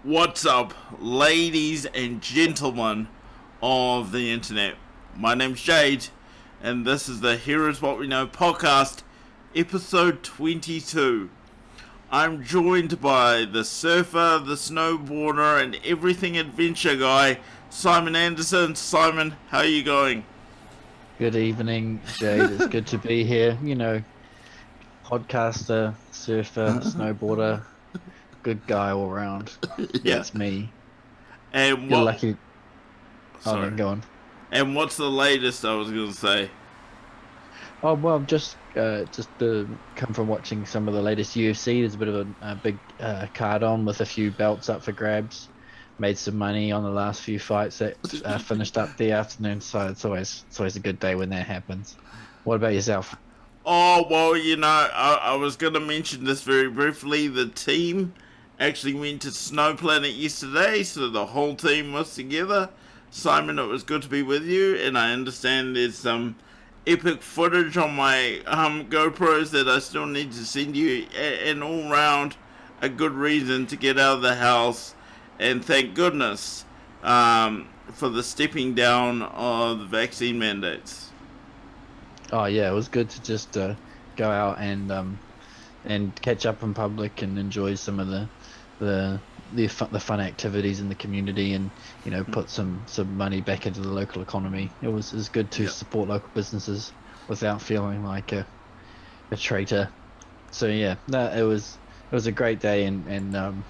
What's up, ladies and gentlemen of the internet? My name's Jade, and this is the Here's What We Know podcast, episode 22. I'm joined by the surfer, the snowboarder, and everything adventure guy, Simon Anderson. Simon, how are you going? Good evening, Jade. It's good to be here. Podcaster, surfer, snowboarder, good guy all around. Yeah. That's me. And You're what? lucky. Sorry. Go on. And what's the latest? I was gonna say. Oh well, just come from watching some of the latest UFC. There's a bit of a big card on with a few belts up for grabs. Made some money on the last few fights that finished up the afternoon. So it's always a good day when that happens. What about yourself? Oh, well, I was going to mention this very briefly. The team actually went to Snow Planet yesterday, so the whole team was together. Simon, it was good to be with you, and I understand there's some epic footage on my GoPros that I still need to send you, and all round a good reason to get out of the house, and thank goodness for the stepping down of the vaccine mandates. Oh yeah, it was good to just go out and catch up in public and enjoy some of the fun activities in the community, and put some money back into the local economy. It was good to support local businesses without feeling like a traitor. So yeah, it was a great day and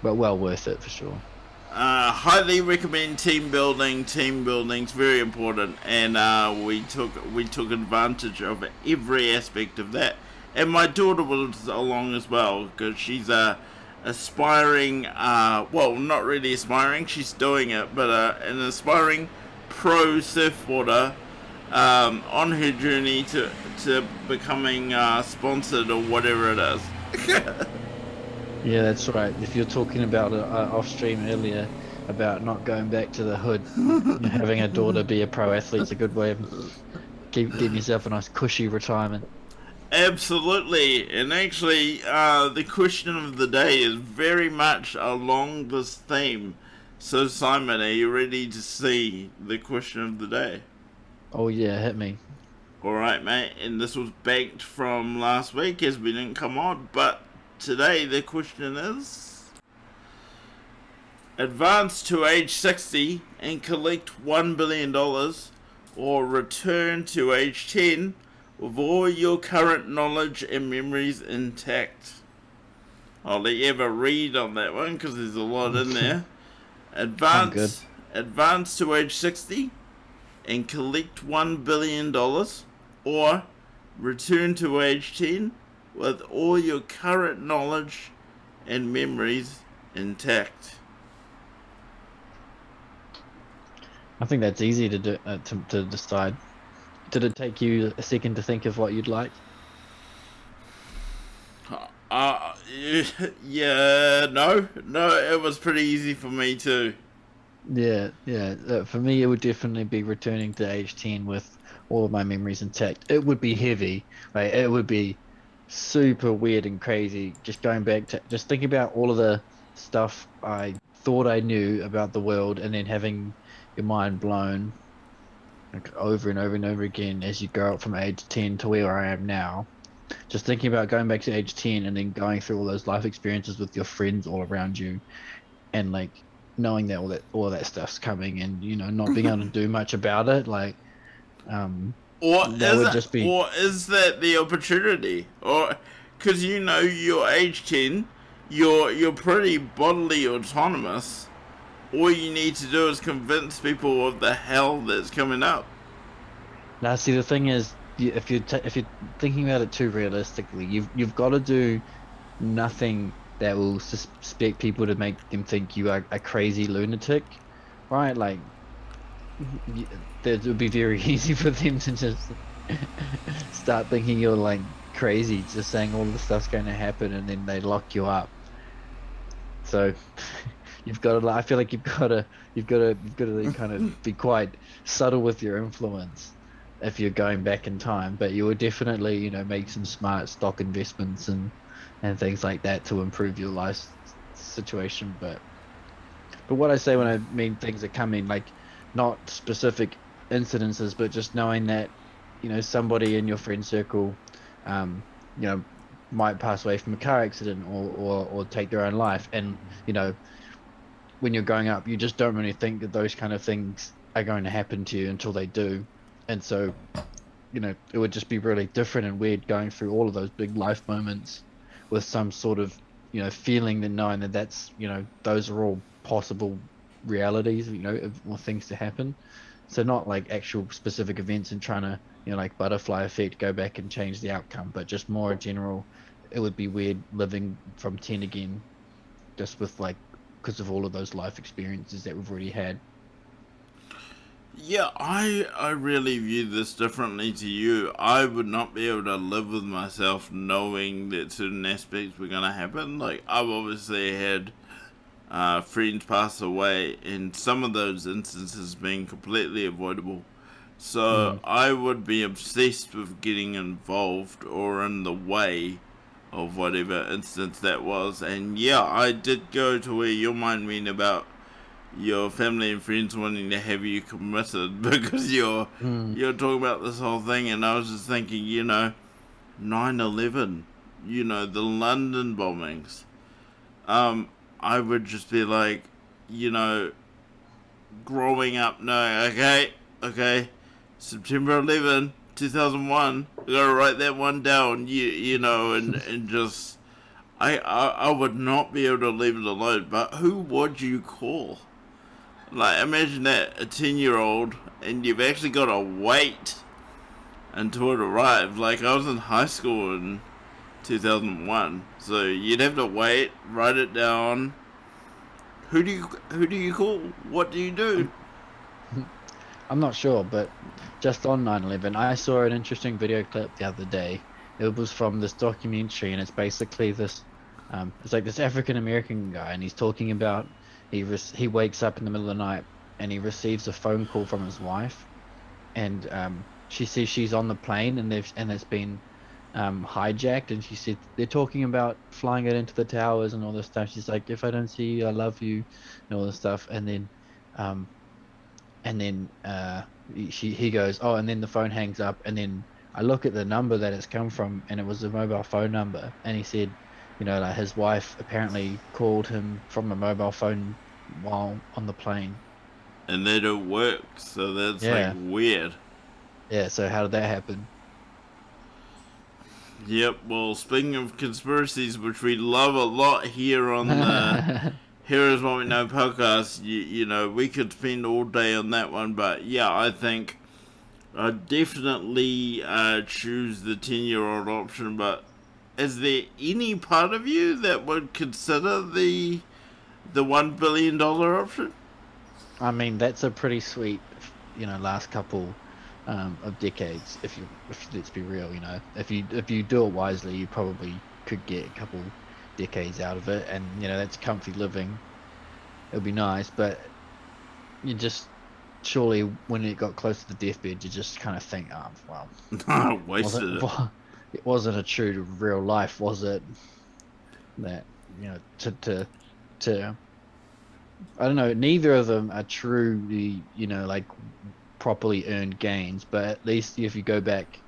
but well worth it for sure. Highly recommend team building. Team building's very important, and we took advantage of every aspect of that. And my daughter was along as well, because she's aspiring. Well, not really aspiring. She's doing it, but an aspiring pro surfboarder on her journey to becoming sponsored or whatever it is. Yeah, that's right. If you're talking about it off stream earlier about not going back to the hood, having a daughter be a pro athlete is a good way of getting yourself a nice cushy retirement. Absolutely, and actually, the question of the day is very much along this theme. So, Simon, are you ready to see the question of the day? Oh yeah, hit me. Alright, mate, and this was banked from last week as we didn't come on, but today the question is: advance to age 60 and collect $1 billion, or return to age 10 with all your current knowledge and memories intact. I'll let you have a read on that one because there's a lot in there. Advance to age 60 and collect $1 billion, or return to age 10 with all your current knowledge and memories intact. I think that's easy to do to decide. Did it take you a second to think of what you'd like? Yeah, no, it was pretty easy for me too. Yeah. For me, it would definitely be returning to age 10 with all of my memories intact. It would be heavy, like it would be super weird and crazy. Just going back to just thinking about all of the stuff I thought I knew about the world, and then having your mind blown like over and over and over again as you go up from age 10 to where I am now. Just thinking about going back to age 10 and then going through all those life experiences with your friends all around you, and like knowing that all that stuff's coming, and not being able to do much about it, like or be. Is that the opportunity? Or because you're age 10, you're pretty bodily autonomous. All you need to do is convince people of the hell that's coming up. Now, see, the thing is, if you're thinking about it too realistically, you've got to do nothing that will suspect people to make them think you are a crazy lunatic, right? Like, it would be very easy for them to just start thinking you're like crazy, just saying all the stuff's going to happen, and then they lock you up. So you've got to. I feel like you've got to kind of be quite subtle with your influence if you're going back in time. But you would definitely, make some smart stock investments and things like that to improve your situation, but what I say when I mean things are coming, like not specific incidences, but just knowing that, somebody in your friend circle, um, you know, might pass away from a car accident or take their own life. And, when you're growing up, you just don't really think that those kind of things are going to happen to you until they do. And so, it would just be really different and weird going through all of those big life moments with some sort of, feeling and knowing that that's, those are all possible realities, or things to happen. So not like actual specific events and trying to, like butterfly effect, go back and change the outcome, but just more general. It would be weird living from 10 again, just with like, because of all of those life experiences that we've already had. Yeah, I really view this differently to you. I would not be able to live with myself knowing that certain aspects were going to happen. Like, I've obviously had friends pass away, and some of those instances being completely avoidable. So Mm. I would be obsessed with getting involved or in the way of whatever instance that was. And yeah, I did go to where your mind went about your family and friends wanting to have you committed because Mm. you're talking about this whole thing, and I was just thinking, 9/11, the London bombings. I would just be like, you know, growing up knowing, okay, September 11, 2001, I gotta write that one down, and just, I would not be able to leave it alone, but who would you call? Like, imagine that, a 10-year-old, and you've actually got to wait until it arrives. Like, I was in high school in 2001, so you'd have to wait, write it down. Who do you call? What do you do? I'm, I'm not sure, but just on 9/11, I saw an interesting video clip the other day. It was from this documentary, and it's basically this, it's like this African American guy, and he's talking about he wakes up in the middle of the night and he receives a phone call from his wife, and she says she's on the plane and it's been hijacked, and she said they're talking about flying it into the towers and all this stuff. She's like, if I don't see you, I love you, and all this stuff, um and then he goes, oh, and then the phone hangs up, and then I look at the number that it's come from, and it was a mobile phone number, and he said, like his wife apparently called him from a mobile phone while on the plane. And they don't work, so that's like Yeah, weird. yeah. So how did that happen? Yep, well, speaking of conspiracies, which we love a lot here on the Heroes What We Know podcast, we could spend all day on that one, but yeah, I think I definitely choose the 10-year-old option, but is there any part of you that would consider the $1 billion option? I mean, that's a pretty sweet, last couple of decades. If let's be real, if you do it wisely, you probably could get a couple decades out of it, and that's comfy living. It would be nice, but you just surely when it got close to the deathbed, you just kind of think, oh, well, I wasn't wasted it. it wasn't a true to real life, was it? That to I don't know. Neither of them are truly, like properly earned gains. But at least if you go back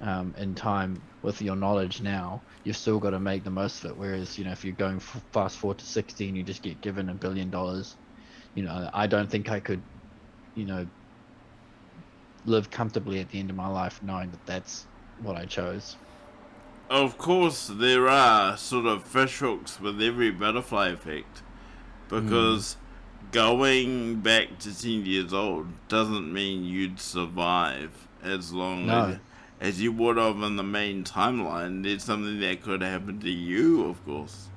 in time with your knowledge now, you've still got to make the most of it. Whereas, if you're going fast forward to 16, you just get given $1 billion. I don't think I could, you know, live comfortably at the end of my life knowing that that's what I chose. Of course, there are sort of fishhooks with every butterfly effect, Mm. because going back to 10 years old doesn't mean you'd survive as long No. as you would have in the main timeline. There's something that could happen to you, of course.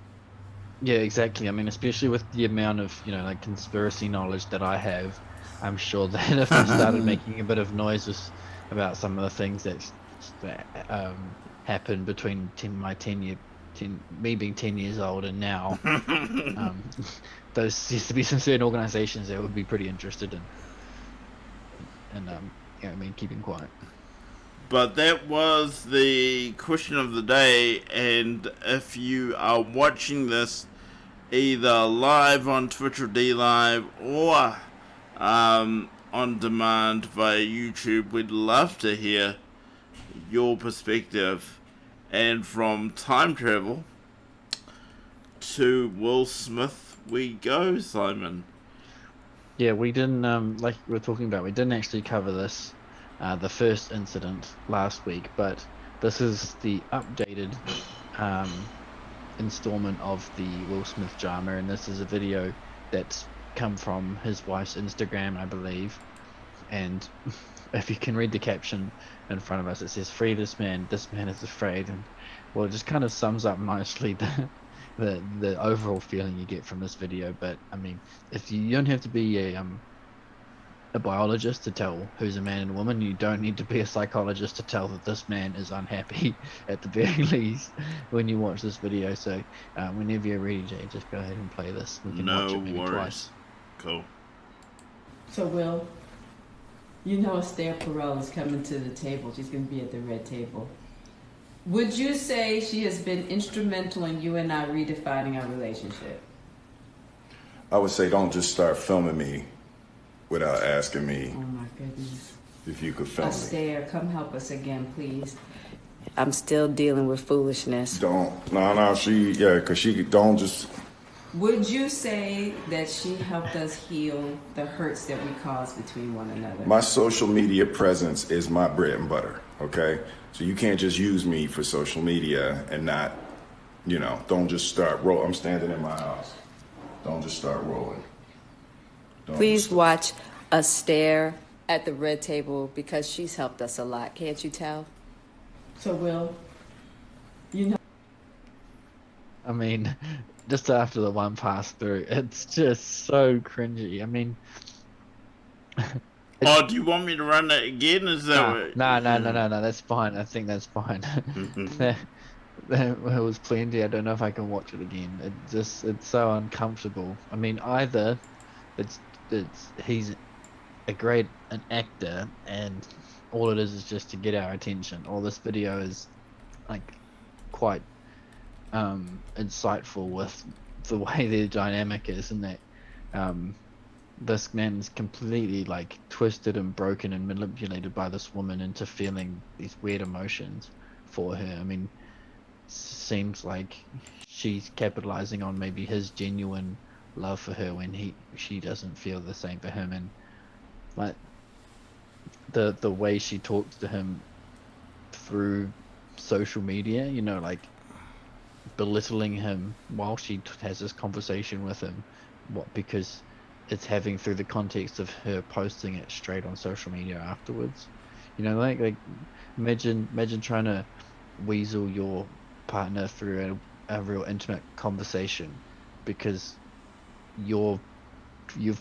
Yeah, exactly. I mean, especially with the amount of, like conspiracy knowledge that I have, I'm sure that if I started making a bit of noises about some of the things that happened between my 10 me being 10 years old and now, um, those seems to be some certain organizations that would be pretty interested in I mean, keeping quiet. But that was the question of the day, and if you are watching this either live on Twitch or D Live, or on demand via YouTube. We'd love to hear your perspective. And from time travel to Will Smith we go, Simon. Yeah, we didn't like we were talking about. We didn't actually cover this, the first incident last week, but this is the updated installment of the Will Smith drama, and this is a video that's come from his wife's Instagram, I believe. And if you can read the caption in front of us, it says, "Free this man is afraid." And well, it just kind of sums up nicely the overall feeling you get from this video. But I mean, if you don't have to be a biologist to tell who's a man and a woman, you don't need to be a psychologist to tell that this man is unhappy at the very least when you watch this video. So whenever you're ready, Jay, just go ahead and play this. We can watch it maybe twice. Cool. So Will, you know Jade Farrar is coming to the table. She's going to be at the red table. Would you say she has been instrumental in you and I redefining our relationship? I would say don't just start filming me without asking me Oh my goodness. if you could film me. Jade, come help us again, please. I'm still dealing with foolishness. Because she don't just... Would you say that she helped us heal the hurts that we caused between one another? My social media presence is my bread and butter, okay? So you can't just use me for social media and not, don't just start rolling. I'm standing in my house. Don't just start rolling. Please watch us stare at the red table because she's helped us a lot. Can't you tell? So, Will, I mean, just after the one pass through, it's just so cringy. I mean, oh, do you want me to run it again? Is that no, that's fine. I think that's fine. There was plenty. I don't know if I can watch it again. It's so uncomfortable. I mean, either he's an actor and all it is just to get our attention, or this video is like quite insightful with the way their dynamic is, and that this man is completely like twisted and broken and manipulated by this woman into feeling these weird emotions for her. I mean, seems like she's capitalizing on maybe his genuine love for her when she doesn't feel the same for him, and like the way she talks to him through social media, like belittling him while she has this conversation with him, because it's having through the context of her posting it straight on social media afterwards. Like imagine trying to weasel your partner through a real intimate conversation because you're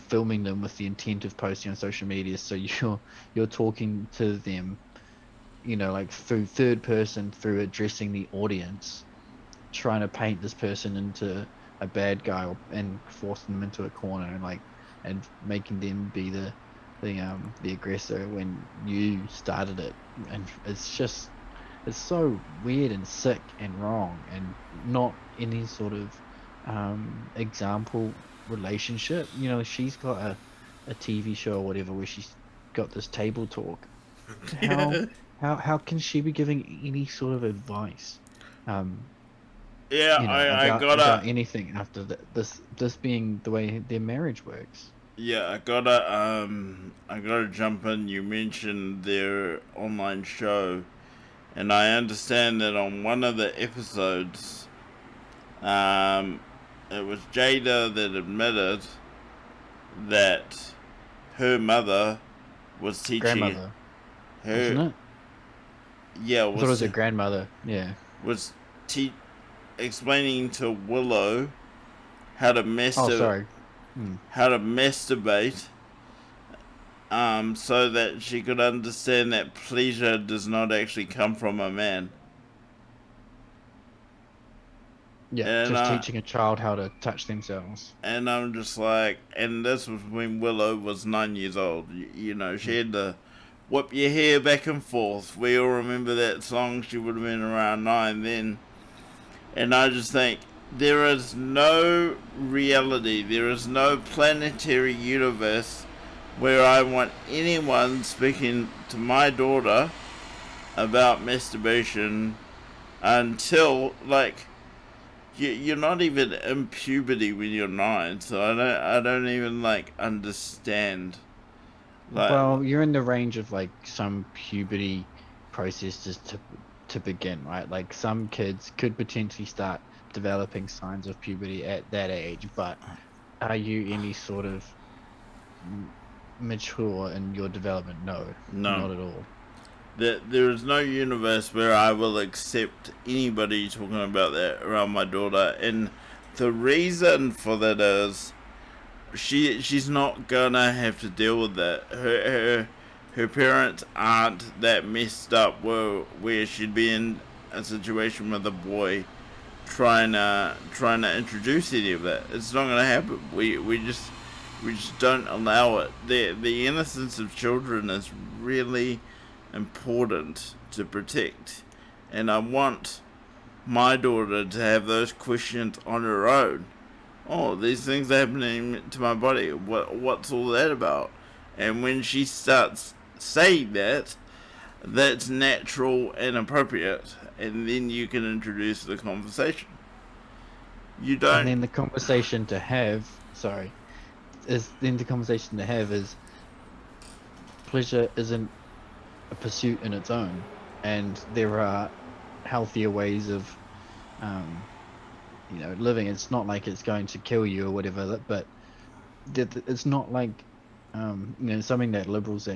filming them with the intent of posting on social media, so you're talking to them like through third person, through addressing the audience, trying to paint this person into a bad guy and forcing them into a corner and making them be the aggressor when you started it. And it's so weird and sick and wrong and not any sort of example relationship. She's got a TV show or whatever where she's got this table talk. How can she be giving any sort of advice? I gotta about anything after this being the way their marriage works. Yeah, I gotta jump in. You mentioned their online show, and I understand that on one of the episodes, it was Jada that admitted that her mother was teaching Grandmother, her. wasn't it? Yeah, I thought it was her grandmother. Yeah, was explaining to Willow how to how to masturbate, so that she could understand that pleasure does not actually come from a man. Yeah, and, just teaching a child how to touch themselves. And I'm just like, and this was when Willow was 9 years old. She had to whip your hair back and forth. We all remember that song. She would have been around 9 then. And I just think, there is no reality, there is no planetary universe where I want anyone speaking to my daughter about masturbation until, like, you're not even in puberty when you're 9, so I don't even, like, understand. Like, Well, you're in the range of like some puberty processes to begin, right? Like some kids could potentially start developing signs of puberty at that age, but are you any sort of mature in your development? No, no. not at all. There is no universe where I will accept anybody talking about that around my daughter, and the reason for that is she's not gonna have to deal with that. Her parents aren't that messed up where she'd be in a situation with a boy trying to introduce any of that. It's not gonna happen. We just don't allow it. The innocence of children is really important to protect, and I want my daughter to have those questions on her own. Oh, these things are happening to my body. What's all that about? And when she starts saying that, that's natural and appropriate, and then you can introduce the conversation. You don't. And then the conversation to have, is pleasure isn't a pursuit in its own, and there are healthier ways of living. It's not like it's going to kill you or whatever, but it's not like something that liberals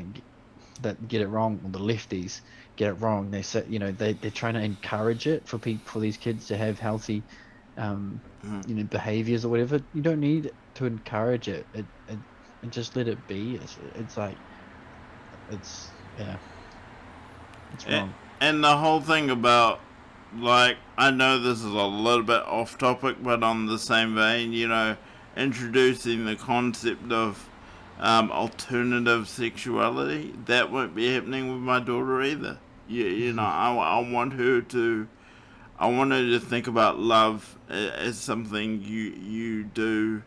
that get it wrong, or the lefties get it wrong. They say they're trying to encourage it for these kids to have healthy behaviors or whatever. You don't need to encourage it. It just let it be. It's wrong. And the whole thing about, like, I know this is a little bit off topic, but on the same vein, introducing the concept of alternative sexuality, that won't be happening with my daughter either. I want her to think about love as something you do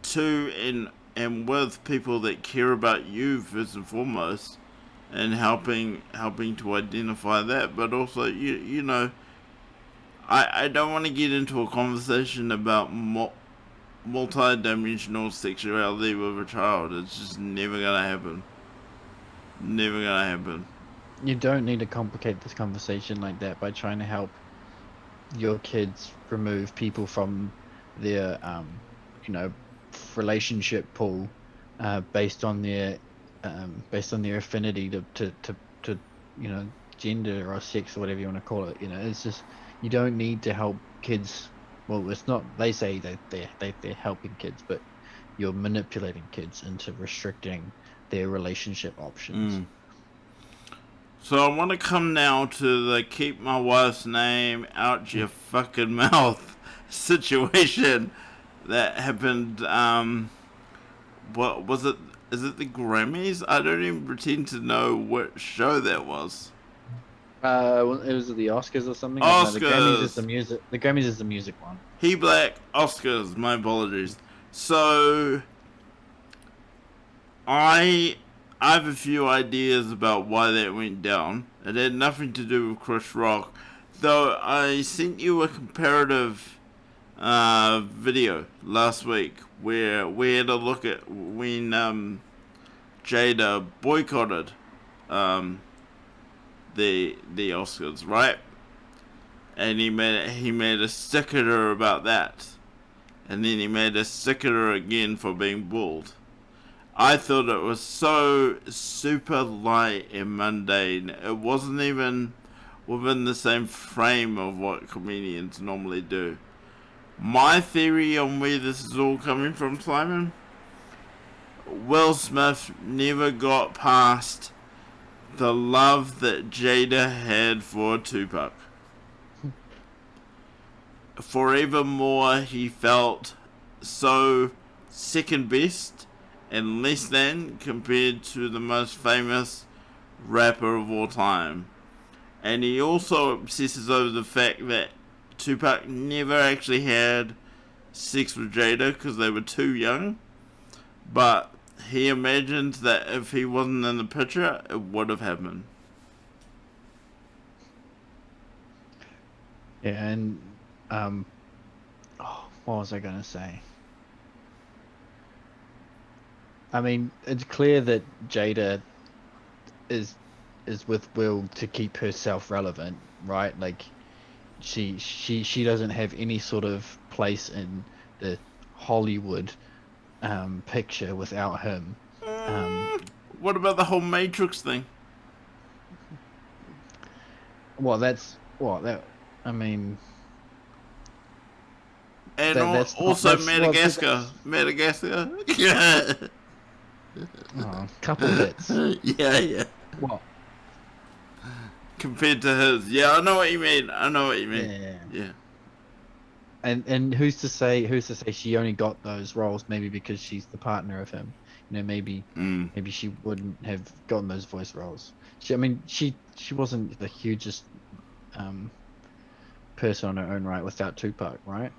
to and with people that care about you first and foremost, and helping to identify that. But also, I don't want to get into a conversation about multi-dimensional sexuality with a child. It's just never gonna happen. Never gonna happen. You don't need to complicate this conversation like that by trying to help your kids remove people from their relationship pool based on their affinity to gender or sex or whatever you want to call it. It's just, you don't need to help kids. Well, it's not, they say that they're helping kids, but you're manipulating kids into restricting their relationship options. So I want to come now to the keep my wife's name out your fucking mouth situation that happened. What was it? Is it the Grammys? I don't even pretend to know what show that was. Well, it was the Oscars or something. Oscars. No, the Grammys is the music. The Grammys is the music one. He Black Oscars. My apologies. So I have a few ideas about why that went down. It had nothing to do with Chris Rock, though. I sent you a comparative video last week where we had a look at when Jada boycotted the Oscars, right? And he made a sticker about that, and then he made a sticker again for being bald. I thought it was so super light and mundane. It wasn't even within the same frame of what comedians normally do. My theory on where this is all coming from, Simon: Will Smith never got past the love that Jada had for Tupac. Forevermore, he felt so second best and less than compared to the most famous rapper of all time. And he also obsesses over the fact that Tupac never actually had sex with Jada because they were too young. But he imagined that if he wasn't in the picture, it would have happened. Yeah, and what was I gonna say? I mean, it's clear that Jada is with Will to keep herself relevant, right? Like she doesn't have any sort of place in the Hollywood picture without him. What about the whole Matrix thing? Well, that's what that. I mean, And that's not, also that's, Madagascar. Madagascar. Yeah. Couple hits. Yeah. What? Compared to his. Yeah, I know what you mean. Yeah. And who's to say she only got those roles maybe because she's the partner of him? You know, maybe she wouldn't have gotten those voice roles. She wasn't the hugest person on her own right without Tupac, right?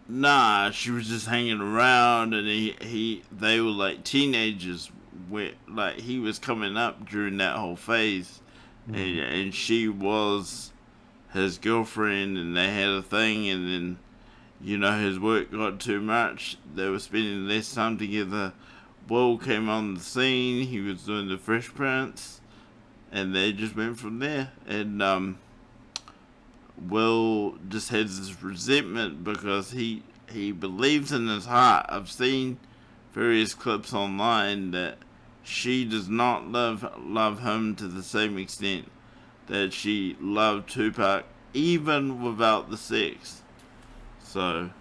Nah, she was just hanging around, and they were like teenagers. Where like he was coming up during that whole phase, and she was his girlfriend, and they had a thing, and then his work got too much. They were spending less time together. Will came on the scene. He was doing the Fresh Prince, and they just went from there. And Will just has this resentment because he believes in his heart. I've seen various clips online that she does not love him to the same extent that she loved Tupac, even without the sex. So.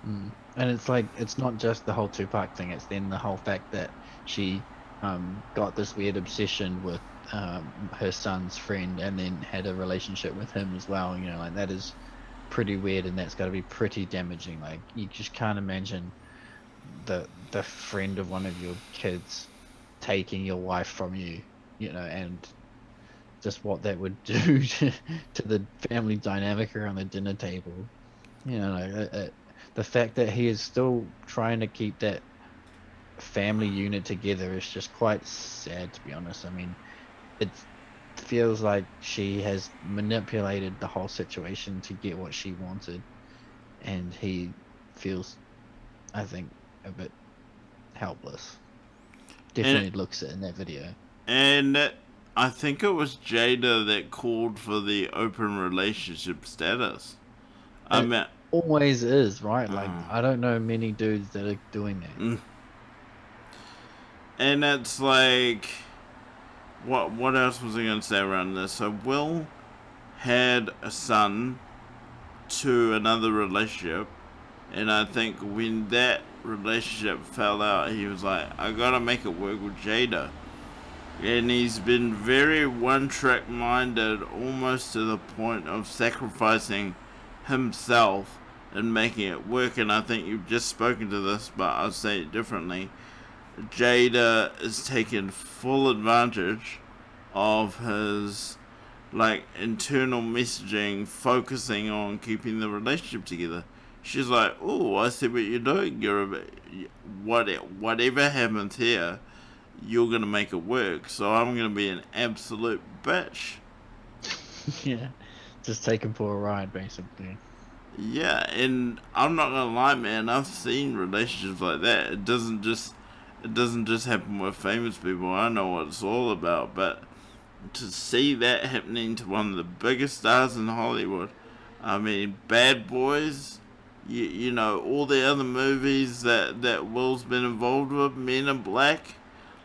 And it's like, it's not just the whole Tupac thing, it's then the whole fact that she got this weird obsession with her son's friend and then had a relationship with him as well. Like that is pretty weird, and that's got to be pretty damaging. Like you just can't imagine the friend of one of your kids taking your wife from you, and just what that would do to the family dynamic around the dinner table. The fact that he is still trying to keep that family unit together is just quite sad, to be honest. I mean, it feels like she has manipulated the whole situation to get what she wanted, and he feels, I think, a bit helpless. Definitely looks it in that video. And I think it was Jada that called for the open relationship status. Always is, right? Like, I don't know many dudes that are doing that. And it's like, what else was I going to say around this? So Will had a son to another relationship, and I think when that relationship fell out, he was like, I gotta make it work with Jada. And he's been very one-track minded, almost to the point of sacrificing himself and making it work. And I think you've just spoken to this, but I'll say it differently. Jada is taking full advantage of his internal messaging, focusing on keeping the relationship together. She's like, oh, I see what you're doing. Whatever happens here, you're gonna make it work. So I'm gonna be an absolute bitch. Yeah, just take him for a ride, basically. Yeah, and I'm not gonna lie, man. I've seen relationships like that. It doesn't just happen with famous people. I know what it's all about, but to see that happening to one of the biggest stars in Hollywood, I mean, Bad Boys, you know, all the other movies that Will's been involved with, Men in Black,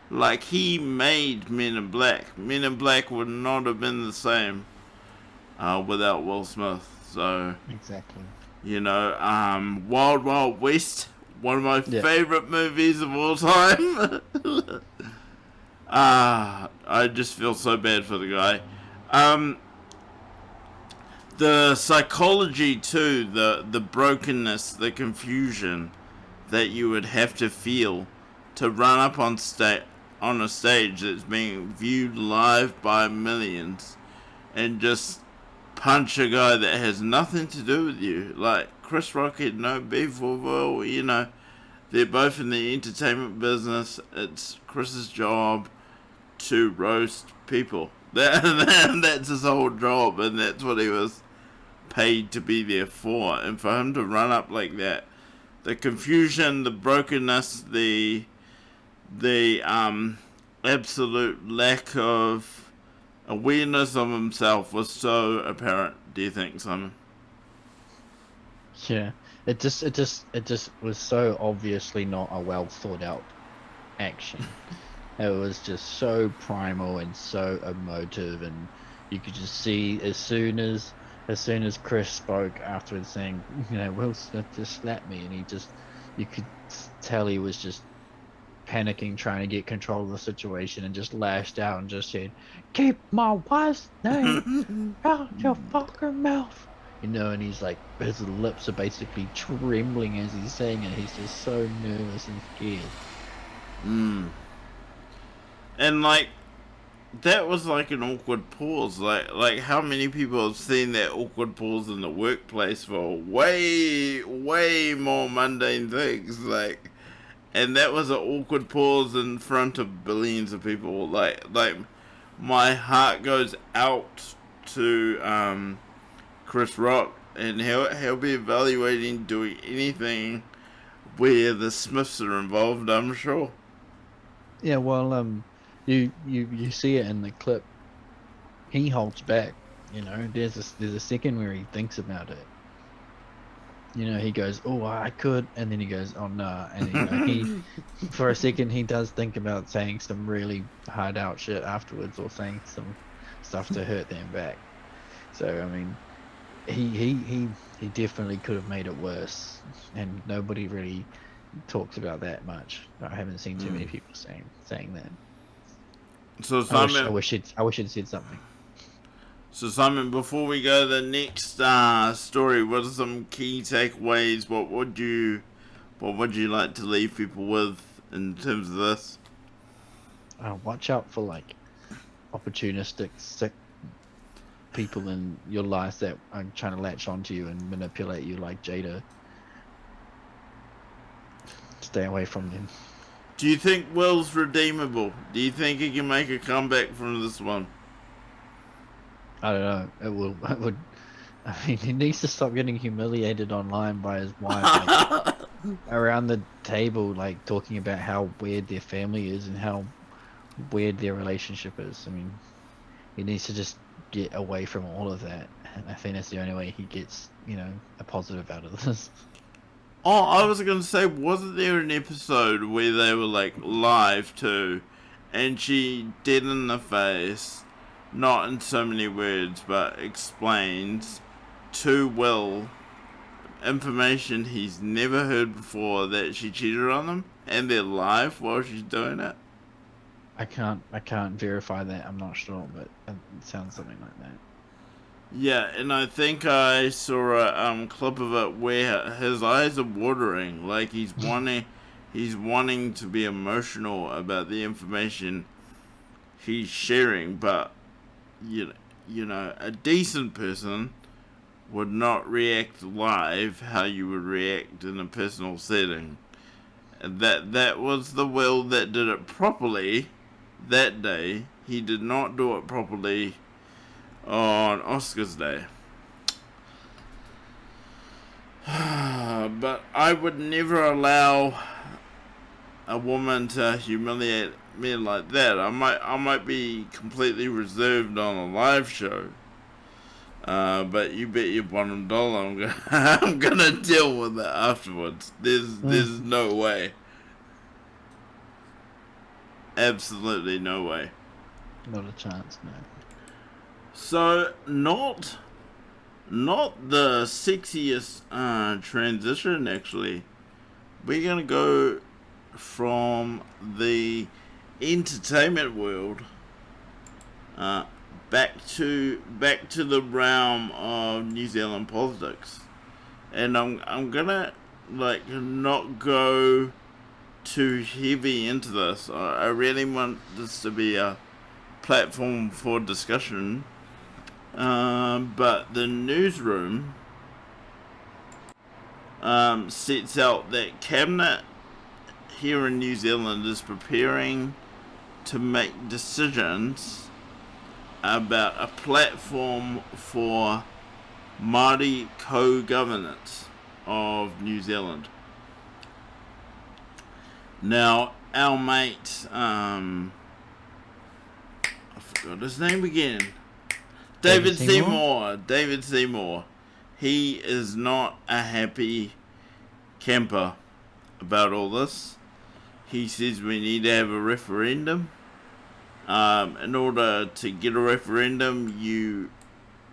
like he made Men in Black. Men in Black would not have been the same without Will Smith. So exactly, Wild Wild West, one of my favorite movies of all time. I just feel so bad for the guy. The psychology too, the brokenness, the confusion that you would have to feel to run up on a stage that's being viewed live by millions and just punch a guy that has nothing to do with you. Like, Chris Rock had no beef with Will, you know. They're both in the entertainment business. It's Chris's job to roast people. That's his whole job, and that's what he was paid to be there for. And for him to run up like that, the confusion, the brokenness, the absolute lack of awareness of himself was so apparent. Do you think, Simon? Yeah, it just was so obviously not a well thought out action. It was just so primal and so emotive, and you could just see as soon as Chris spoke afterwards, saying, you know, Will Smith just slapped me, and you could tell he was just panicking, trying to get control of the situation, and just lashed out and just said, "Keep my wife's name out your fucking mouth." You know, and he's like, his lips are basically trembling as he's saying it. He's just so nervous and scared. And like, that was like an awkward pause. Like how many people have seen that awkward pause in the workplace for way more mundane things? Like, and that was an awkward pause in front of billions of people. Like my heart goes out to Chris Rock, and he'll be evaluating doing anything where the Smiths are involved, I'm sure. Yeah, well, you see it in the clip. He holds back. You know, there's a second where he thinks about it. You know, he goes, "Oh, I could," and then he goes, "Oh, no," and you know, he for a second he does think about saying some really hard out shit afterwards, or saying some stuff to hurt them back. So I mean, he definitely could have made it worse, and nobody really talks about that much. I haven't seen too many people saying that. So Simon, I wish he'd said something. So Simon, before we go to the next story, what are some key takeaways? What would you like to leave people with in terms of this? Watch out for like opportunistic, sick people in your life that are trying to latch onto you and manipulate you like Jada. Stay away from them. Do you think Will's redeemable? Do you think he can make a comeback from this one? I don't know. It would. I mean, he needs to stop getting humiliated online by his wife, like, around the table, like talking about how weird their family is and how weird their relationship is. I mean, he needs to just get away from all of that. And I think that's the only way he gets, you know, a positive out of this. Oh, I was gonna say, wasn't there an episode where they were like live too, and she dead in the face, not in so many words, but explains to Will information he's never heard before, that she cheated on him, and they're live while she's doing it? I can't verify that. I'm not sure, but it sounds something like that. Yeah, and I think I saw a clip of it where his eyes are watering, like he's wanting to be emotional about the information he's sharing, but you know, a decent person would not react live how you would react in a personal setting. And that was the Will that did it properly that day. He did not do it properly on Oscars Day. But I would never allow a woman to humiliate me like that. I might be completely reserved on a live show, but you bet your bottom dollar I'm gonna deal with it afterwards. There's no way. Absolutely no way. Not a chance, no. So not the sexiest transition, actually. We're gonna go from the entertainment world back to the realm of New Zealand politics, and I'm gonna like not go too heavy into this. I really want this to be a platform for discussion. But the newsroom sets out that Cabinet here in New Zealand is preparing to make decisions about a platform for Māori co-governance of New Zealand. Now, our mate, I forgot his name again. David Seymour. He is not a happy camper about all this. He says we need to have a referendum. In order to get a referendum, you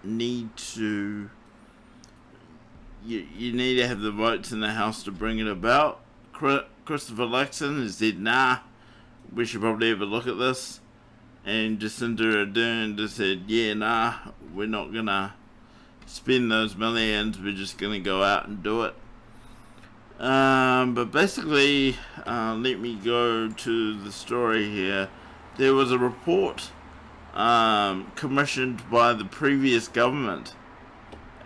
need to have the votes in the House to bring it about. Christopher Luxon has said, nah, we should probably have a look at this. And Jacinda Ardern just said, yeah, nah, we're not going to spend those millions, we're just going to go out and do it. But basically, let me go to the story here. There was a report commissioned by the previous government,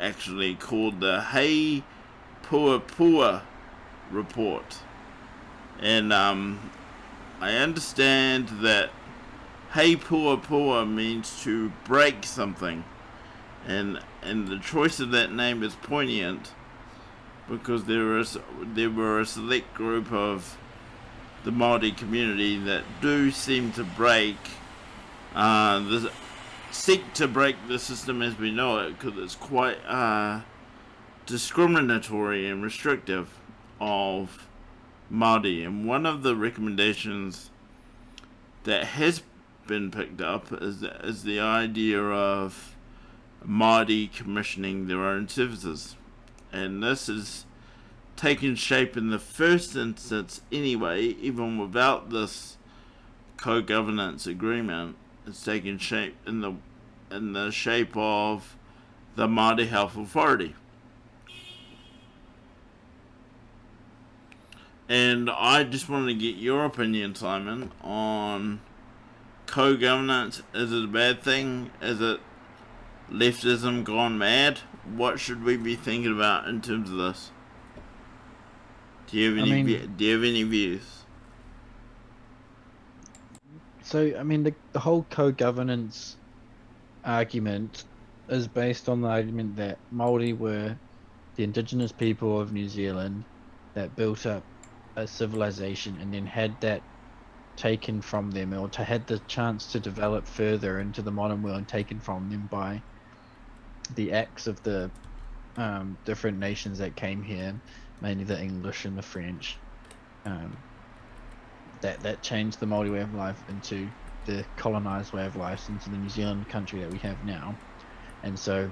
actually, called the Hei Puapua report. And I understand that Hei Puapua means to break something. And the choice of that name is poignant because there were a select group of the Māori community that do seem to seek to break the system as we know it, because it's quite discriminatory and restrictive of Māori. And one of the recommendations that has been picked up is the idea of Māori commissioning their own services. And this is taken shape in the first instance anyway, even without this co-governance agreement. It's taken shape in the shape of the Māori Health Authority. And I just wanted to get your opinion, Simon, on co-governance. Is it a bad thing? Is it leftism gone mad? What should we be thinking about in terms of this? Do you have any views? So, I mean, the whole co-governance argument is based on the argument that Māori were the indigenous people of New Zealand that built up a civilization and then had that taken from them, or had the chance to develop further into the modern world taken from them by the acts of the different nations that came here, mainly the English and the French, that changed the Māori way of life into the colonized way of life, into the New Zealand country that we have now. And so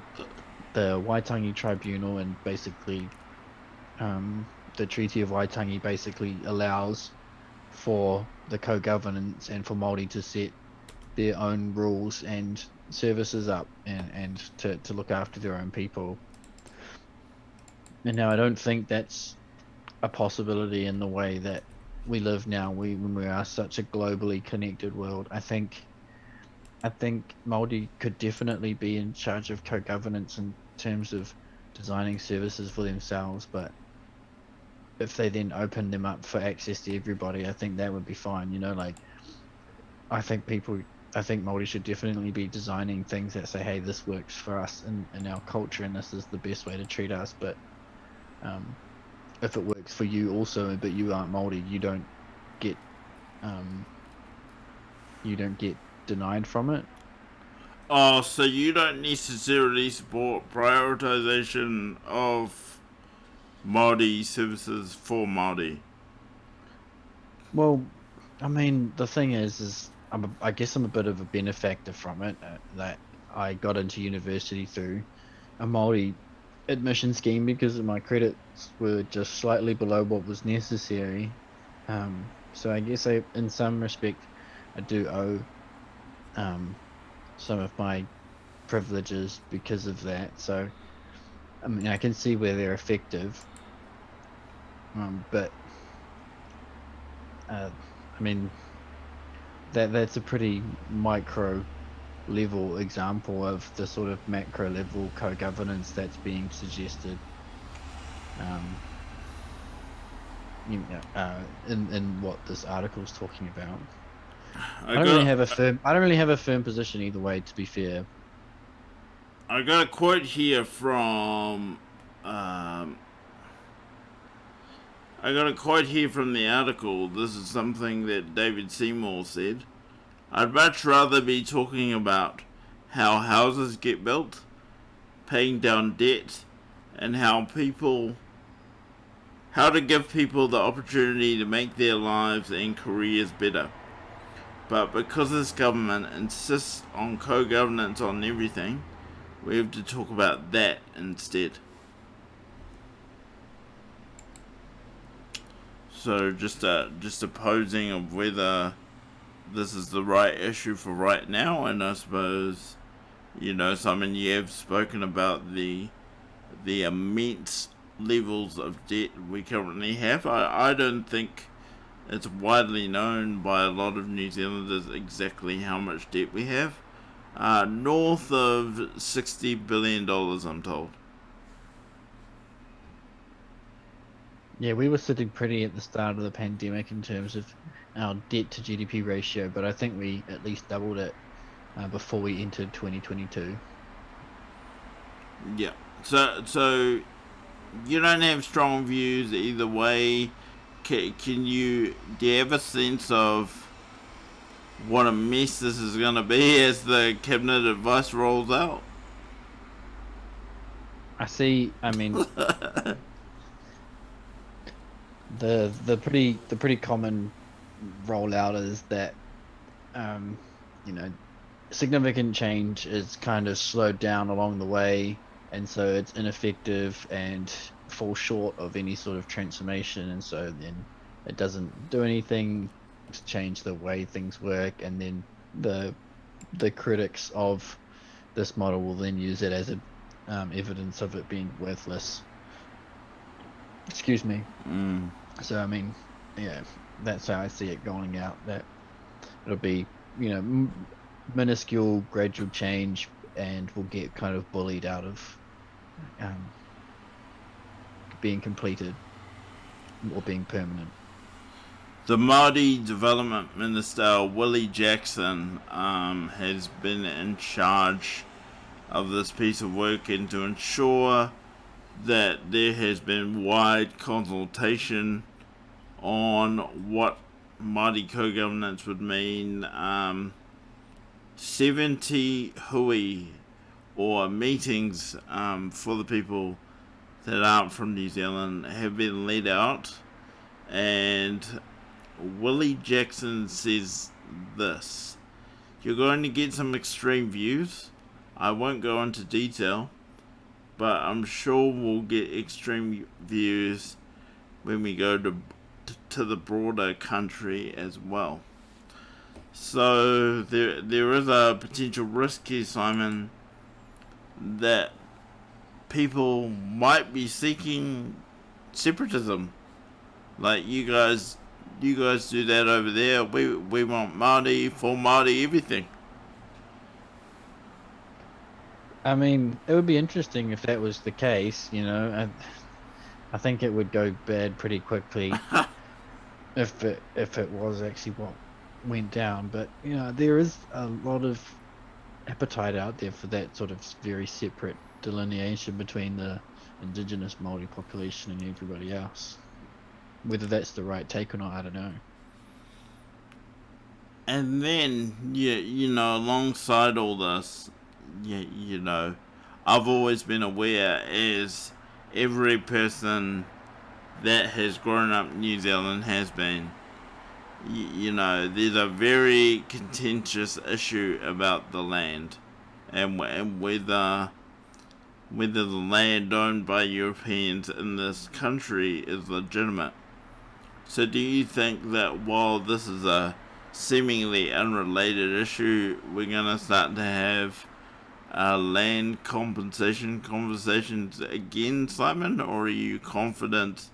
the Waitangi Tribunal and basically the Treaty of Waitangi basically allows for the co-governance and for Māori to set their own rules and services up and to look after their own people. And now I don't think that's a possibility in the way that we live now, when we are such a globally connected world. I think Māori could definitely be in charge of co-governance in terms of designing services for themselves, but if they then open them up for access to everybody, I think that would be fine. You know, like I think Māori should definitely be designing things that say, hey, this works for us in our culture and this is the best way to treat us. But if it works for you also, but you aren't Māori, you don't get denied from it. Oh, so you don't necessarily support prioritization of Māori services for Māori? Well, I mean, the thing is I guess I'm a bit of a benefactor from it. That I got into university through a Māori admission scheme because my credits were just slightly below what was necessary. So I guess in some respect, I do owe some of my privileges because of that. So, I mean, I can see where they're effective. But I mean, that's a pretty micro level example of the sort of macro level co-governance that's being suggested. In what this article is talking about. I don't really have a firm position either way, to be fair. I got a quote here from the article. This is something that David Seymour said. I'd much rather be talking about how houses get built, paying down debt, and how to give people the opportunity to make their lives and careers better. But because this government insists on co-governance on everything, we have to talk about that instead. So just a posing of whether this is the right issue for right now, and I suppose, Simon, you have spoken about the immense levels of debt we currently have. I don't think it's widely known by a lot of New Zealanders exactly how much debt we have. North of $60 billion, I'm told. Yeah, we were sitting pretty at the start of the pandemic in terms of our debt to GDP ratio, but I think we at least doubled it before we entered 2022. Yeah. So you don't have strong views either way. Do you have a sense of what a mess this is going to be as the cabinet advice rolls out? I mean, the pretty common rollout is that significant change is kind of slowed down along the way, and so it's ineffective and falls short of any sort of transformation, and so then it doesn't do anything to change the way things work, and then the critics of this model will then use it as evidence of it being worthless. Excuse me. So I mean, yeah, that's how I see it going out. That it'll be minuscule gradual change, and we'll get kind of bullied out of being completed or being permanent. The Māori Development Minister, Willie Jackson, has been in charge of this piece of work, and to ensure that there has been wide consultation on what Māori co-governance would mean. 70 hui, or meetings for the people that aren't from New Zealand, have been laid out, and Willie Jackson says this: you're going to get some extreme views. I won't go into detail, but I'm sure we'll get extreme views when we go to the broader country as well. So there is a potential risk here, Simon, that people might be seeking separatism. Like, you guys do that over there. We want Māori, for Māori, everything. I mean, it would be interesting if that was the case. I think it would go bad pretty quickly if it was actually what went down. But there is a lot of appetite out there for that sort of very separate delineation between the indigenous Māori population and everybody else. Whether that's the right take or not, I don't know. And then, alongside all this, I've always been aware, as every person that has grown up in New Zealand has been, there's a very contentious issue about the land, and whether the land owned by Europeans in this country is legitimate. So do you think that while this is a seemingly unrelated issue, we're going to start to have land compensation conversations again, Simon? Or are you confident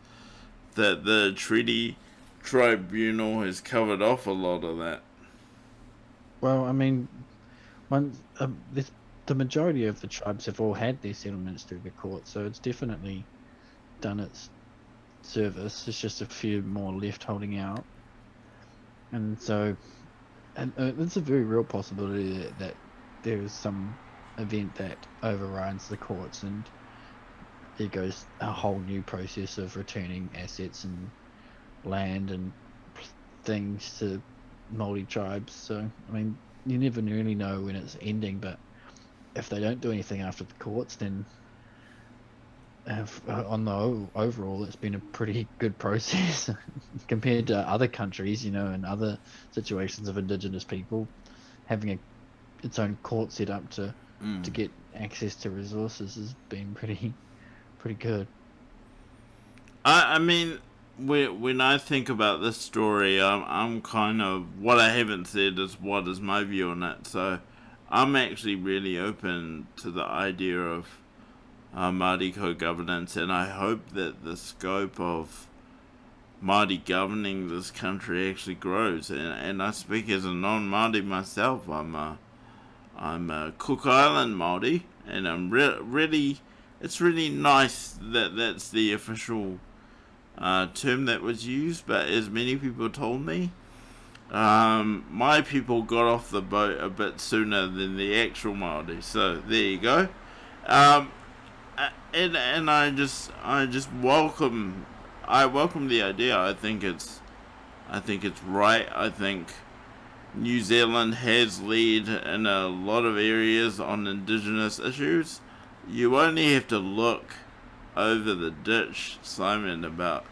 that the treaty tribunal has covered off a lot of that? Well, I mean, The majority of the tribes have all had their settlements through the court, so it's definitely done its service. There's just a few more left holding out, and so, and it's a very real possibility that there is some event that overrides the courts, and there goes a whole new process of returning assets and land and things to Māori tribes. So, I mean, you never really know when it's ending, but if they don't do anything after the courts, then on the overall, it's been a pretty good process compared to other countries, and other situations of Indigenous people having its own court set up to get access to resources has been pretty good. I mean, when I think about this story, I'm kind of, what I haven't said is what is my view on it. So I'm actually really open to the idea of Māori co-governance, and I hope that the scope of Māori governing this country actually grows. And I speak as a non-Māori myself. I'm a Cook Island Māori, and I'm really, it's really nice that that's the official term that was used. But as many people told me, my people got off the boat a bit sooner than the actual Māori. So there you go. And I just welcome the idea. I think it's right. I think New Zealand has led in a lot of areas on Indigenous issues. You only have to look over the ditch, Simon, about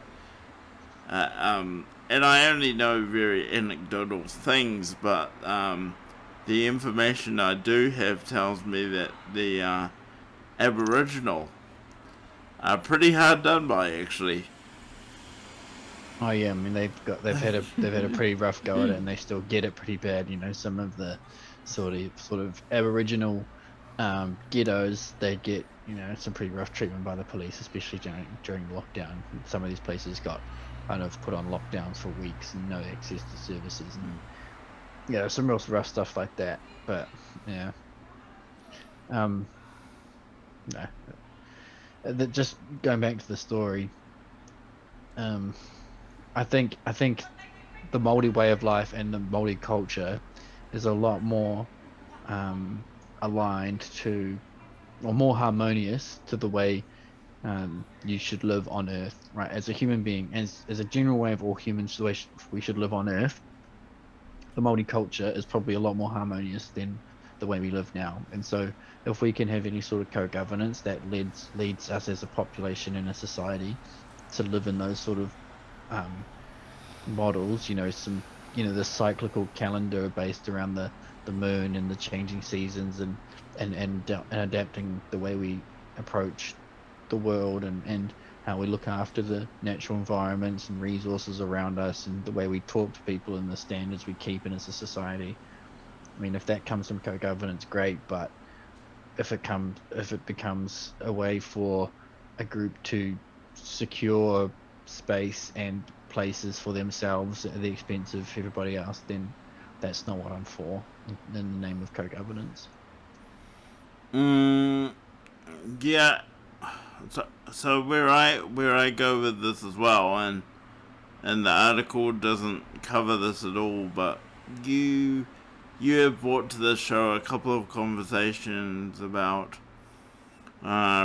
and I only know very anecdotal things, but the information I do have tells me that the Aboriginal are pretty hard done by, actually. Oh yeah, I mean they've had a pretty rough go at it, and they still get it pretty bad. Some of the sort of Aboriginal ghettos, they get some pretty rough treatment by the police, especially during lockdown. Some of these places got kind of put on lockdowns for weeks and no access to services, and some real rough stuff like that. But yeah, no. Just going back to the story, I think the Māori way of life and the Māori culture is a lot more aligned to, or more harmonious to, the way you should live on Earth, right? As a human being, as a general way of all humans, the way we should live on Earth, the Māori culture is probably a lot more harmonious than the way we live now. And so if we can have any sort of co-governance that leads us as a population and a society to live in those sort of models, the cyclical calendar based around the moon and the changing seasons, and adapting the way we approach the world, and how we look after the natural environments and resources around us, and the way we talk to people and the standards we keep in as a society. I mean, if that comes from co-governance, great, but if it becomes a way for a group to secure space and places for themselves at the expense of everybody else, then that's not what I'm for in the name of co-governance. Yeah. So where I go with this as well, and the article doesn't cover this at all, but you have brought to this show a couple of conversations about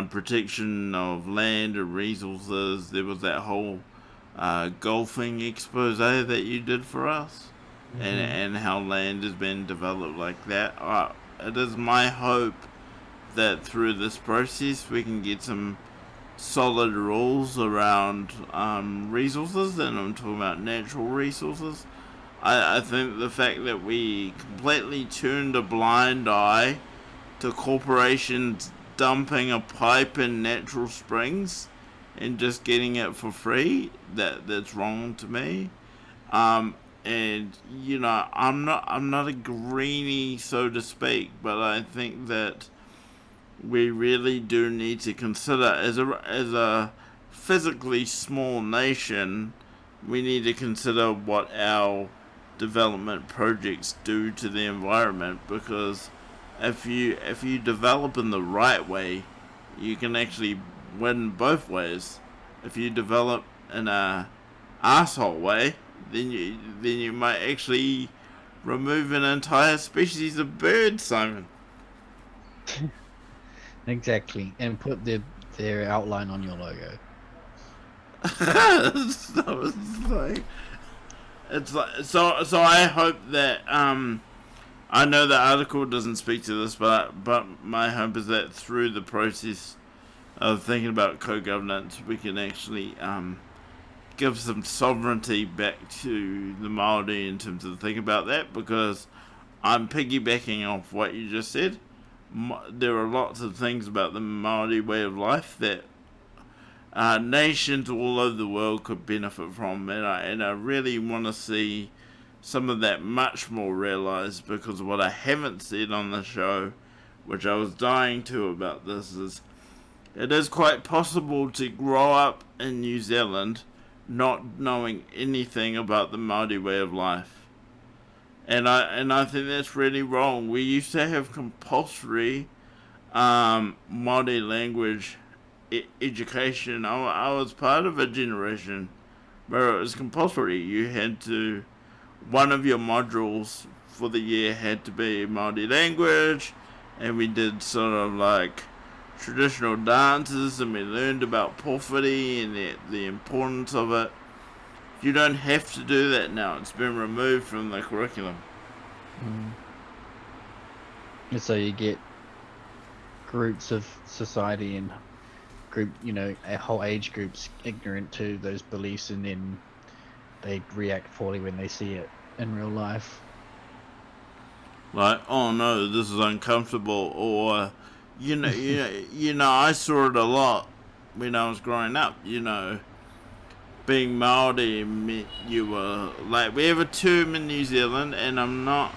protection of land and resources. There was that whole golfing expose that you did for us, and how land has been developed like that. It is my hope that through this process we can get some solid rules around resources, and I'm talking about natural resources. I think the fact that we completely turned a blind eye to corporations dumping a pipe in natural springs and just getting it for free, that's wrong to me. And I'm not a greenie, so to speak, but I think that we really do need to consider, as a physically small nation, we need to consider what our development projects do to the environment, because if you develop in the right way, you can actually win both ways. If you develop in a asshole way, then you might actually remove an entire species of birds, Simon. Exactly, and put their outline on your logo. So it's like so I hope that I know the article doesn't speak to this, but my hope is that through the process of thinking about co-governance, we can actually give some sovereignty back to the Māori in terms of thinking about that, because I'm piggybacking off what you just said. There are lots of things about the Māori way of life that nations all over the world could benefit from, and I really want to see some of that much more realised, because what I haven't said on the show, which I was dying to about this, is it is quite possible to grow up in New Zealand not knowing anything about the Māori way of life. And I think that's really wrong. We used to have compulsory Māori language education. I was part of a generation where it was compulsory. You had to, one of your modules for the year had to be Māori language, and we did sort of like traditional dances, and we learned about pōwhiri and the importance of it. You don't have to do that now. It's been removed from the curriculum. And so you get groups of society and whole age groups ignorant to those beliefs, and then they react poorly when they see it in real life. Like, oh no, this is uncomfortable, or I saw it a lot when I was growing up. Being Māori meant you were like, we have a term in New Zealand, and I'm not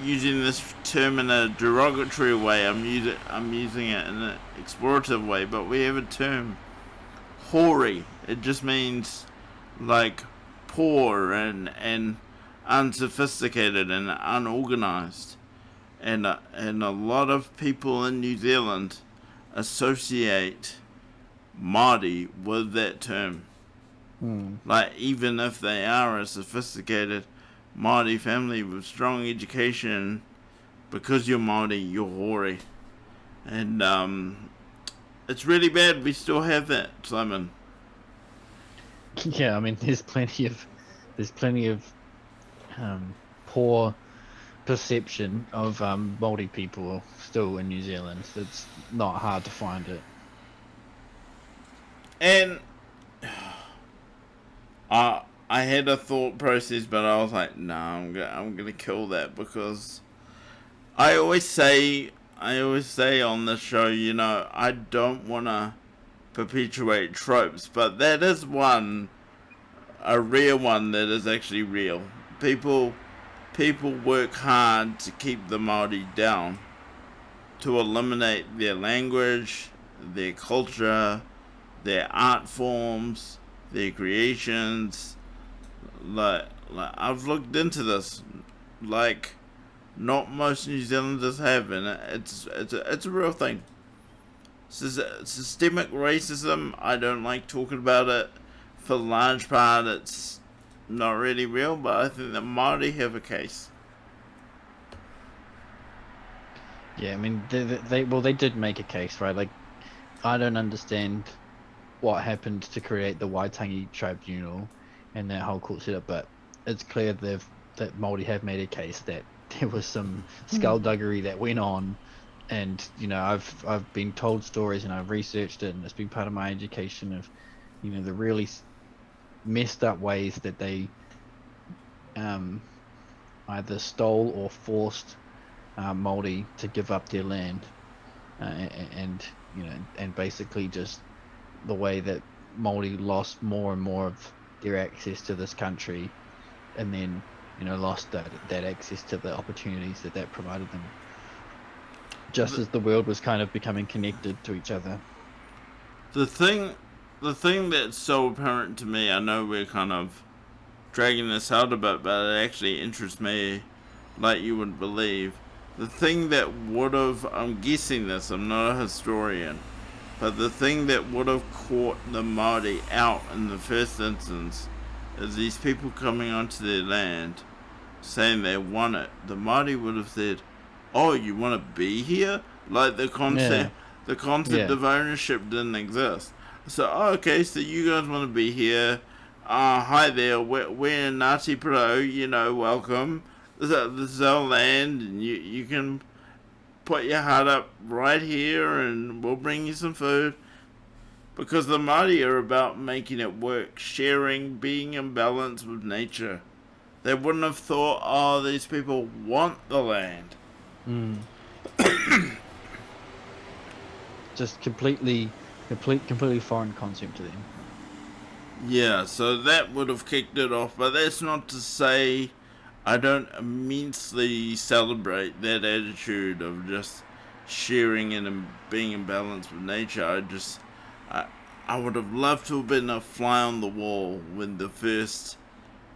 using this term in a derogatory way. I'm using it in an explorative way. But we have a term, hori. It just means like poor and unsophisticated and unorganized. And a lot of people in New Zealand associate Māori with that term. Like, even if they are a sophisticated Māori family with strong education, because you're Māori, you're hori. And it's really bad we still have that, Simon. Yeah, I mean, there's plenty of poor perception of Māori people still in New Zealand. It's not hard to find it. And I had a thought process, but I was like, no, I'm gonna kill that, because I always say on the show, I don't want to perpetuate tropes, but that is a real one that is actually real. People work hard to keep the Māori down, to eliminate their language, their culture, their art forms, their creations. Like I've looked into this, like not most New Zealanders have, and it's a real thing. Systemic racism, I don't like talking about it. For the large part, it's not really real, but I think the Māori have a case. Yeah, I mean, they did make a case, right? Like, I don't understand what happened to create the Waitangi Tribunal and that whole court setup, but it's clear that Māori have made a case that there was some skullduggery that went on, and I've been told stories and I've researched it, and it's been part of my education of the really messed up ways that they either stole or forced Māori to give up their land, and basically just the way that Māori lost more and more of their access to this country, and then lost that access to the opportunities that provided them, just as the world was kind of becoming connected to each other. The thing that's so apparent to me, I know we're kind of dragging this out a bit, but it actually interests me like you wouldn't believe. the thing that would have, I'm guessing this, I'm not a historian, but the thing that would have caught the Māori out in the first instance is these people coming onto their land saying they want it. The Māori would have said, "Oh, you want to be here?" Like the concept, Yeah. of ownership didn't exist. So, oh, okay, so you guys want to be here? Hi there, we're in Ngāti Porou, you know, welcome. This is our land, and you can put your heart up right here, and we'll bring you some food. Because the Māori are about making it work, sharing, being in balance with nature. They wouldn't have thought, oh, these people want the land. Mm. Just completely foreign concept to them. Yeah, so that would have kicked it off, but that's not to say I don't immensely celebrate that attitude of just sharing and being in balance with nature. I, I would have loved to have been a fly on the wall when the first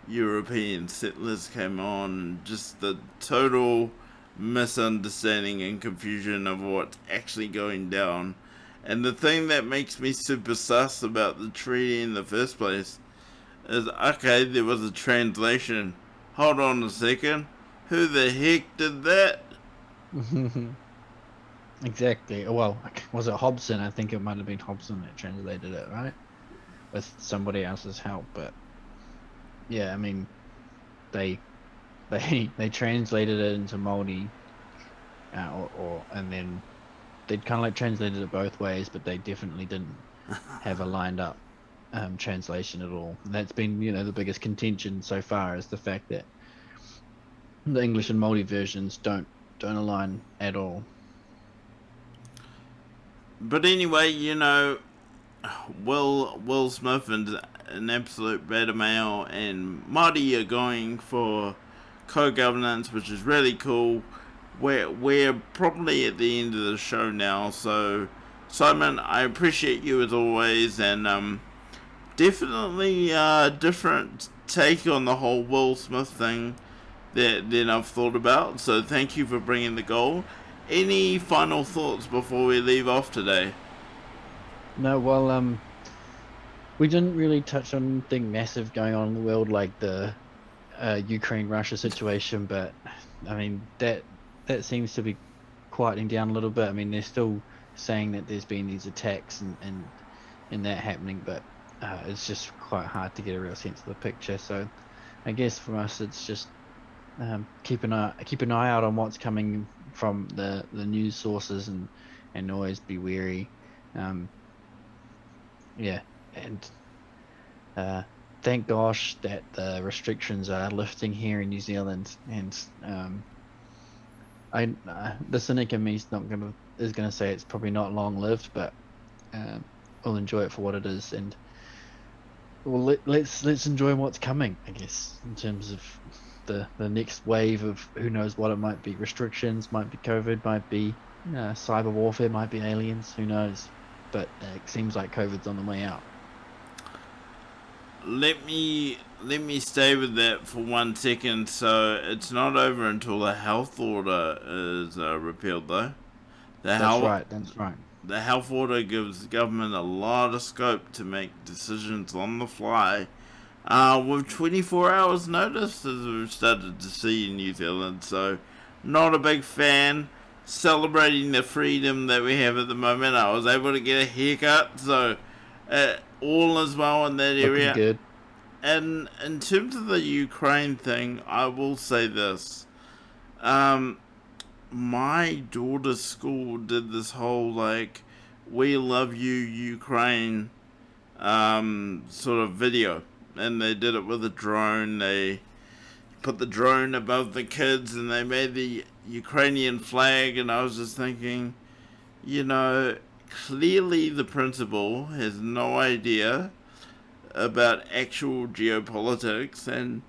European settlers came on, and just the total misunderstanding and confusion of what's actually going down. And the thing that makes me super sus about the treaty in the first place is, okay, there was a translation. Hold on a second. Who the heck did that? Exactly. Well, was it Hobson? I think it might have been Hobson that translated it, right? With somebody else's help, but yeah, I mean, they they translated it into Māori, and then they'd kind of like translated it both ways, but they definitely didn't have a lined up translation at all. And that's been, the biggest contention so far, is the fact that the English and Māori versions don't align at all. But anyway, Will Smith and an absolute beta male, and Māori are going for co-governance, which is really cool. We're probably at the end of the show now, so Simon, I appreciate you as always, and definitely different take on the whole Will Smith thing than I've thought about. So thank you for bringing the goal. Any final thoughts before we leave off today? No, well, we didn't really touch on anything massive going on in the world like the Ukraine-Russia situation, but I mean that seems to be quieting down a little bit. I mean, they're still saying that there's been these attacks and that happening, but it's just quite hard to get a real sense of the picture. So I guess for us, it's just keep an eye out on what's coming from the news sources, and always be wary. Yeah, and thank gosh that the restrictions are lifting here in New Zealand, and the cynic in me is gonna say it's probably not long lived, but we'll enjoy it for what it is, and let's enjoy what's coming, I guess, in terms of the next wave of who knows what it might be. Restrictions, might be COVID, might be cyber warfare, might be aliens, who knows, but it seems like COVID's on the way out. Let me stay with that for 1 second. So it's not over until the health order is repealed, though. That's right. The health order gives government a lot of scope to make decisions on the fly, with 24 hours notice, as we've started to see in New Zealand. So not a big fan. Celebrating the freedom that we have at the moment. I was able to get a haircut, so all is well in that area. Looking good. And in terms of the Ukraine thing, I will say this. My daughter's school did this whole, like, we love you, Ukraine, sort of video. And they did it with a drone. They put the drone above the kids, and they made the Ukrainian flag. And I was just thinking, clearly the principal has no idea about actual geopolitics, and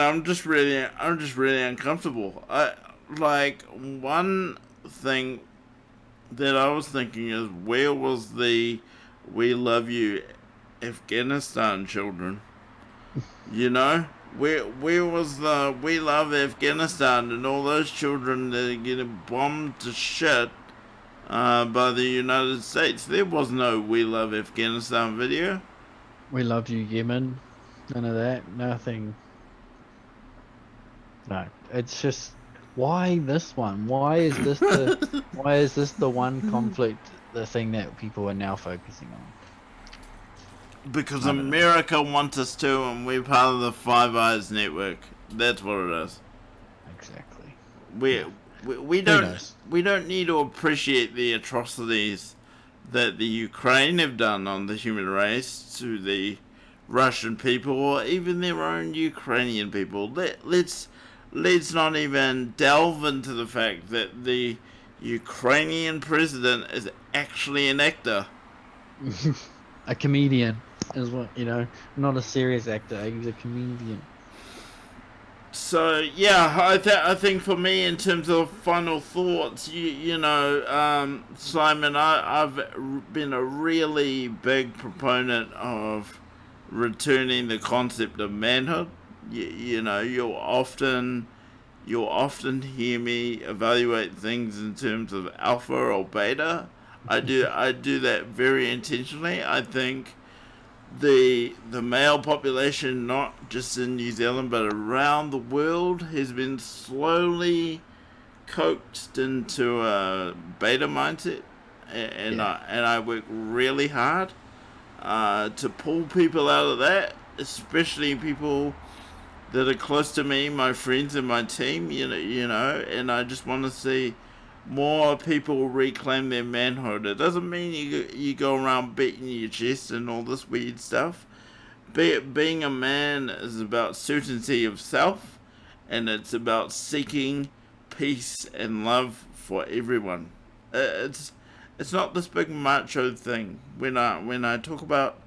I'm just really uncomfortable. One thing that I was thinking is, where was the "We love you, Afghanistan" children? Where was the "We Love Afghanistan" and all those children that are getting bombed to shit by the United States? There was no "We Love Afghanistan" video. We love you, Yemen. None of that. Nothing. No, it's just why this one? Why is this the why is this the one conflict, the thing that people are now focusing on? Because I don't know. America wants us to, and we're part of the Five Eyes network. That's what it is. Exactly. We knows? don't need to appreciate the atrocities that the Ukraine have done on the human race to the Russian people or even their own Ukrainian people. Let's not even delve into the fact that the Ukrainian president is actually an actor. A comedian is what, not a serious actor. He's a comedian. So yeah, I think for me, in terms of final thoughts, Simon, I've been a really big proponent of returning the concept of manhood. You'll often hear me evaluate things in terms of alpha or beta. I do that very intentionally. I think the male population, not just in New Zealand but around the world, has been slowly coaxed into a beta mindset, and I work really hard to pull people out of that, especially people that are close to me, my friends and my team. And I just want to see more people reclaim their manhood. It doesn't mean you go around beating your chest and all this weird stuff. Being a man is about certainty of self, and it's about seeking peace and love for everyone. It's not this big macho thing. When I talk about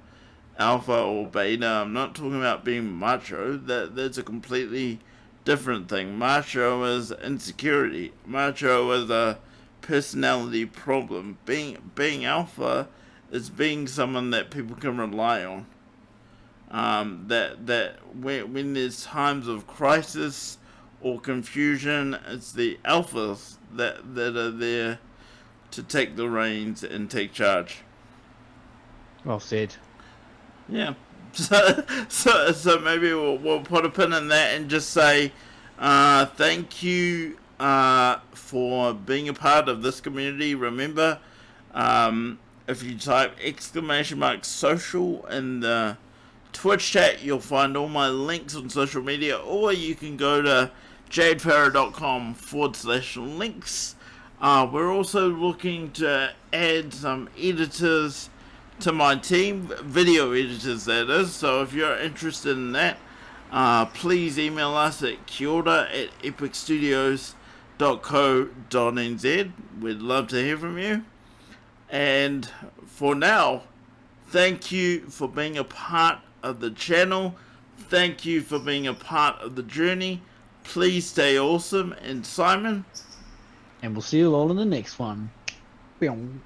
alpha or beta, I'm not talking about being macho. That's a completely different thing. Macho is insecurity. Macho is a personality problem. Being alpha is being someone that people can rely on. That when there's times of crisis or confusion, it's the alphas that are there to take the reins and take charge. Well said. Yeah. So maybe we'll put a pin in that and just say thank you for being a part of this community. Remember, if you type !social in the Twitch chat, you'll find all my links on social media, or you can go to jadefarrar.com/links. We're also looking to add some editors to my team, video editors that is. So if you're interested in that, please email us at kiaora@epicstudios.co.nz. We'd love to hear from you. And for now, thank you for being a part of the channel. Thank you for being a part of the journey. Please stay awesome. And Simon, And we'll see you all in the next one. Boom.